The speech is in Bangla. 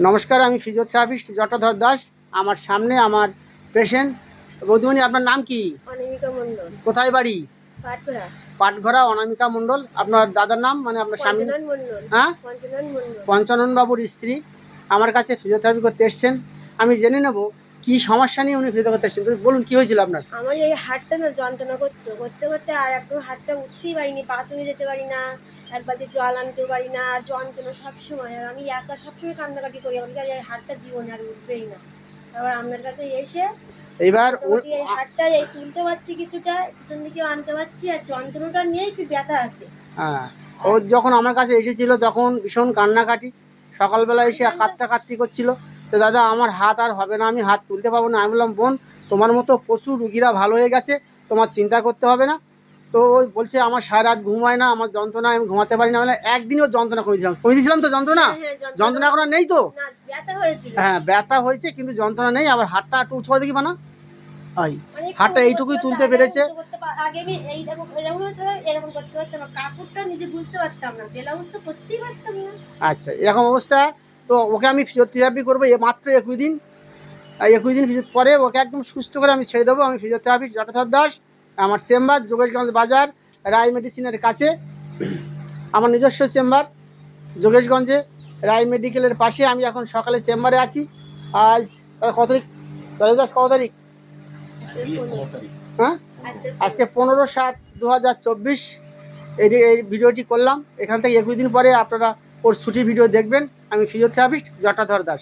নমস্কার, আমি ফিজিওথেরাপিস্ট জটাধর দাস। আমার সামনে আমার পেশেন্ট। বৌদিমণি, আপনার নাম কি? অনামিকা মণ্ডল। কোথায় বাড়ি? পাটঘরা। পাটঘরা, অনামিকা মণ্ডল। আপনার দাদার নাম, মানে আপনার স্বামী? পঞ্চানন মণ্ডল। হ্যাঁ, পঞ্চানন মণ্ডল। পঞ্চানন বাবুর স্ত্রী আমার কাছে ফিজিওথেরাপি করতে এসছেন। আমি জেনে নেব কি সমস্যা নিয়ে উনি ফিজিও করতে এসছেন। তো বলুন, কি হয়েছিল আপনার? আমার এই হাতটা না যন্ত্রণা করতে করতে করতে আর একদম হাতটা উঠতেই পারিনি, বাথরুমে যেতে পারি না, এক বালতি জল আনতেও পারি না, যন্ত্রণা সবসময়। আর আমি একা সবসময় কান্নাকাটি করি, আমার কাছে এই হাতটা জীবনে আর উঠবেই না। আবার আপনার কাছে এসে এবার মোটামুটি এই হাতটা এই তুলতে পারছি, কিছুটা পিছন দিকেও আনতে পারছি, আর যন্ত্রণাটা নিয়ে একটু ব্যথা আছে। হ্যাঁ, ও যখন আমার কাছে এসেছিল তখন ভীষণ কান্নাকাটি, সকালবেলা এসে কান্নাকাটি করছিল। তো দাদা, আমার হাত আর হবে না, আমি হাত তুলতে পারবো না। আমি বললাম, বোন, তোমার মতো প্রচুর রুগীরা ভালো হয়ে গেছে, তোমার চিন্তা করতে হবে না। তো ওই বলছে, আমার সারা রাত ঘুম হয় না, আমার যন্ত্রণা, আমি ঘুমাতে পারি না। মানে একদিনও যন্ত্রণা করে দিয়েছিলাম তো যন্ত্রণা। যন্ত্রণা এখন আর নেই তো? না, ব্যথা হয়েছিল। হ্যাঁ, ব্যথা হয়েছে কিন্তু যন্ত্রণা নেই। আবার হাতটা একটু উঁচু করে দেখি বানা, ওই মানে একটু হাতটা এইটুকুই তুলতে পেরেছে। আগে আমি এইরকম এরকম হয়েছিল, এরকম করতে পারতাম না, কাপড়টা নিজে বুঝতে পারতাম না, ব্লাউজ তো করতেই পারতাম না। আচ্ছা, এরকম অবস্থা। তো ওকে আমি ফিজিওথেরাপি করবো মাত্র 21 দিন। 21 দিন পরে ওকে একদম সুস্থ করে আমি ছেড়ে দেবো। আমি ফিজিওথেরাপিস্ট জটাধর দাস। আমার চেম্বার যোগেশগঞ্জ বাজার, রায় মেডিসিনের কাছে। আমার নিজস্ব চেম্বার যোগেশগঞ্জে, রায় মেডিকেলের পাশে। আমি এখন সকালে চেম্বারে আছি। আজ কত তারিখ? দাস, কত তারিখ? হ্যাঁ, আজকে 15/7/2024। এই ভিডিওটি করলাম। এখান থেকে 21 দিন পরে আপনারা ওর ছুটি ভিডিও দেখবেন। আমি ফিজিওথেরাপিস্ট জটাধর দাস।